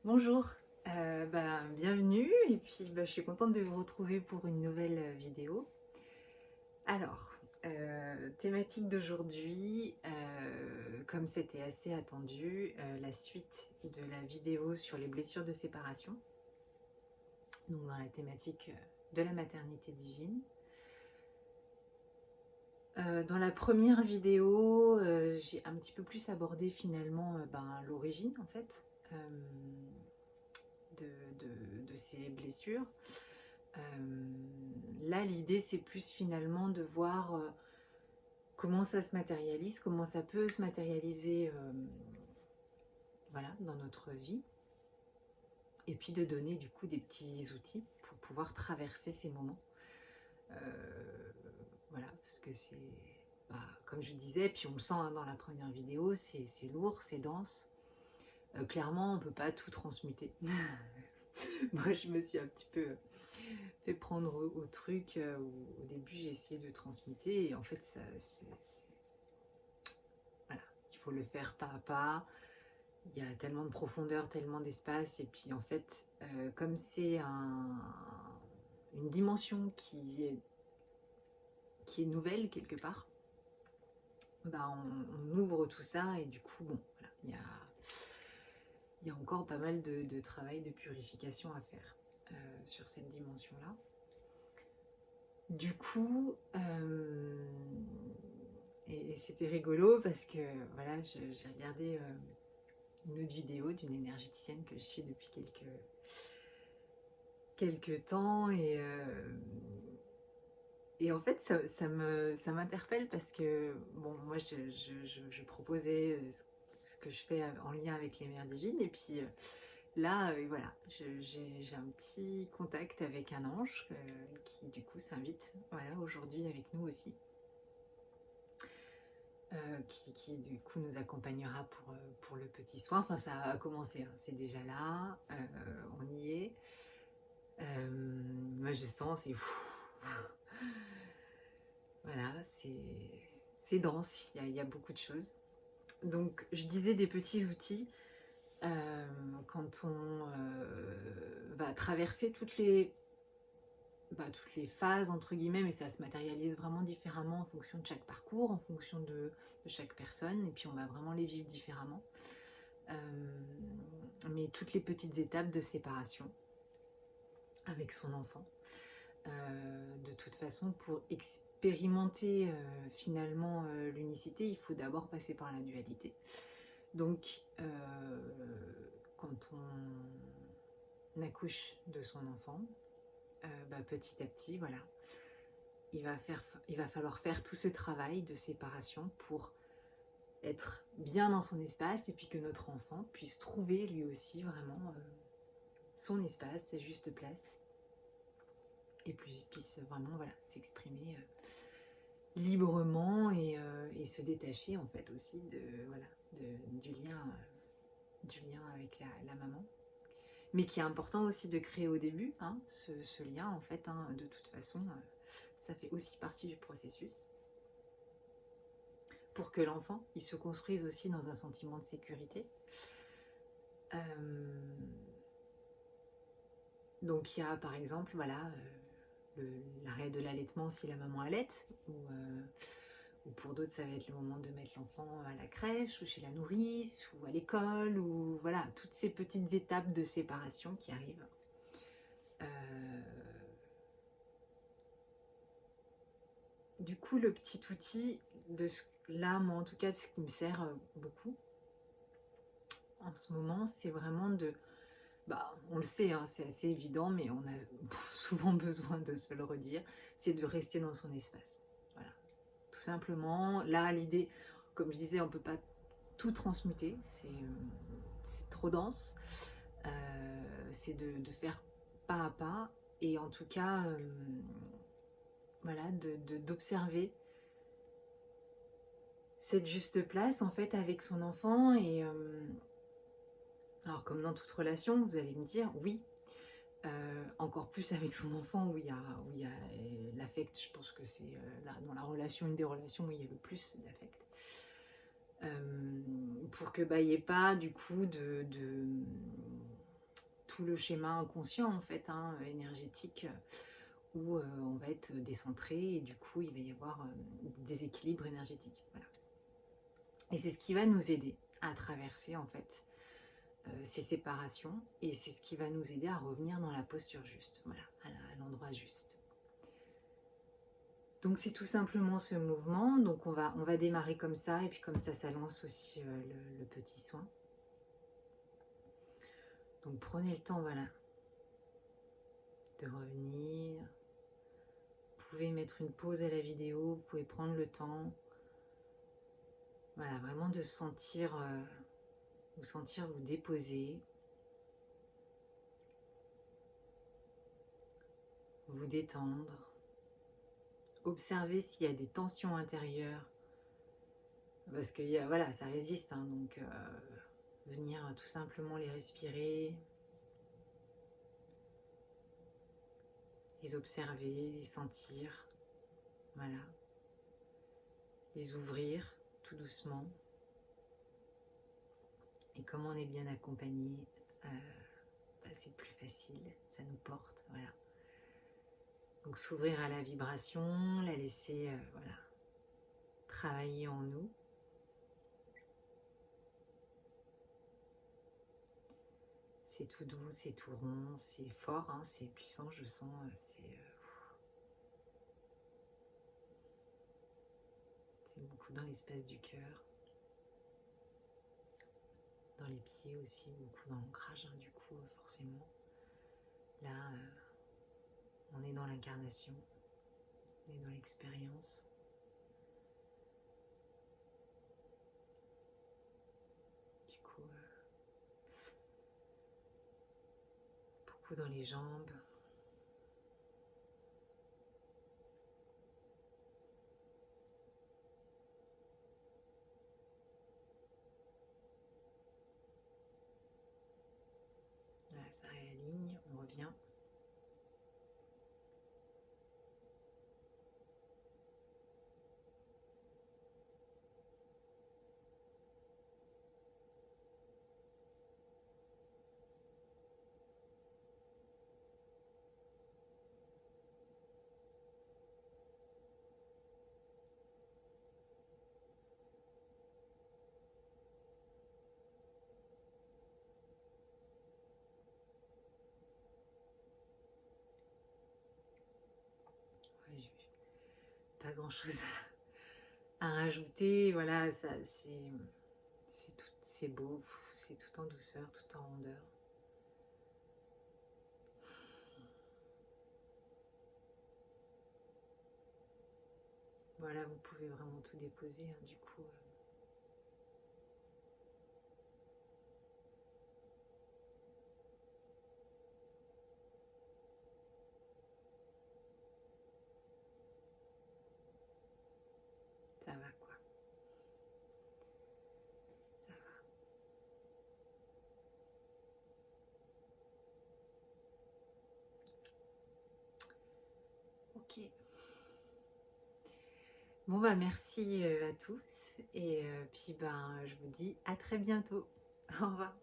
Bonjour, bienvenue et puis je suis contente de vous retrouver pour une nouvelle vidéo. Alors, thématique d'aujourd'hui, comme c'était assez attendu, la suite de la vidéo sur les blessures de séparation, donc dans la thématique de la maternité divine. Dans la première vidéo, j'ai un petit peu plus abordé finalement l'origine en fait de ces blessures. Là, l'idée, c'est plus finalement de voir comment ça se matérialise, comment ça peut se matérialiser voilà, dans notre vie. Et puis de donner du coup des petits outils pour pouvoir traverser ces moments. Voilà, parce que c'est, comme je disais, puis on le sent dans la première vidéo, c'est lourd, c'est dense. Clairement, on ne peut pas tout transmuter. Moi, je me suis un petit peu fait prendre au truc où au début j'ai essayé de transmuter et en fait ça, voilà, il faut le faire pas à pas. Il y a tellement de profondeur, tellement d'espace et puis en fait comme c'est une dimension qui est nouvelle quelque part, on ouvre tout ça et du coup bon voilà, il y a encore pas mal de travail de purification à faire sur cette dimension là. Du coup, et c'était rigolo parce que voilà, j'ai regardé une autre vidéo d'une énergéticienne que je suis depuis quelques temps et en fait ça m'interpelle parce que bon, moi je proposais ce que je fais en lien avec les mères divines et puis là, voilà, j'ai un petit contact avec un ange qui du coup s'invite voilà, aujourd'hui avec nous aussi. Qui du coup nous accompagnera pour le petit soin. Enfin, ça a commencé, hein, c'est déjà là, on y est. Moi, je sens, c'est fou. Voilà, c'est dense, il y a beaucoup de choses. Donc, je disais des petits outils quand on va traverser toutes les phases, entre guillemets, mais ça se matérialise vraiment différemment en fonction de chaque parcours, en fonction de chaque personne, et puis on va vraiment les vivre différemment. Mais toutes les petites étapes de séparation avec son enfant. De toute façon, pour expérimenter finalement l'unicité, il faut d'abord passer par la dualité. Donc, quand on accouche de son enfant, petit à petit, voilà, il va falloir faire tout ce travail de séparation pour être bien dans son espace et puis que notre enfant puisse trouver lui aussi vraiment son espace, sa juste place et puis puisse vraiment voilà, s'exprimer librement et se détacher en fait aussi du lien avec la maman. Mais qui est important aussi de créer au début, hein, ce lien en fait, hein, de toute façon, ça fait aussi partie du processus. Pour que l'enfant, il se construise aussi dans un sentiment de sécurité. Donc il y a par exemple, voilà, l'arrêt de l'allaitement si la maman allaite, ou pour d'autres ça va être le moment de mettre l'enfant à la crèche, ou chez la nourrice, ou à l'école, ou voilà, toutes ces petites étapes de séparation qui arrivent. Du coup, le petit outil là, moi en tout cas, ce qui me sert beaucoup en ce moment, c'est vraiment on le sait, hein, c'est assez évident, mais on a souvent besoin de se le redire, c'est de rester dans son espace. Voilà, tout simplement. Là, l'idée, comme je disais, on ne peut pas tout transmuter, c'est trop dense. C'est de faire pas à pas, et en tout cas, voilà, d'observer cette juste place en fait avec son enfant. Et alors comme dans toute relation, vous allez me dire oui, encore plus avec son enfant où il y a l'affect. Je pense que c'est là dans la relation, une des relations où il y a le plus d'affect, pour que il n'y ait pas du coup tout le schéma inconscient en fait, hein, énergétique, où on va être décentré et du coup il va y avoir des déséquilibre énergétique. Voilà. Et c'est ce qui va nous aider à traverser en fait ces séparations, et c'est ce qui va nous aider à revenir dans la posture juste, voilà, à l'endroit juste. Donc c'est tout simplement ce mouvement. Donc on va démarrer comme ça, et puis comme ça lance aussi le petit soin. Donc prenez le temps, voilà, de revenir. Vous pouvez mettre une pause à la vidéo, vous pouvez prendre le temps, voilà, vraiment de sentir, vous déposer, vous détendre, observer s'il y a des tensions intérieures, parce que voilà, ça résiste, hein, donc venir tout simplement les respirer, les observer, les sentir, voilà, les ouvrir tout doucement. Et comme on est bien accompagné, c'est plus facile, ça nous porte, voilà. Donc s'ouvrir à la vibration, la laisser voilà, travailler en nous. C'est tout doux, c'est tout rond, c'est fort, hein, c'est puissant, je sens, c'est beaucoup dans l'espace du cœur, dans les pieds aussi, beaucoup dans l'ancrage, hein, du coup, forcément. Là, on est dans l'incarnation, on est dans l'expérience. Du coup, beaucoup dans les jambes. Voilà, ça réaligne, on revient. Ouais, j'ai pas grand chose à rajouter, voilà, ça c'est beau, c'est tout en douceur, tout en rondeur. Voilà, vous pouvez vraiment tout déposer, hein, du coup. Ça va, quoi. Ça va. Ok. Bon, bah merci à tous, et puis ben je vous dis à très bientôt. Au revoir.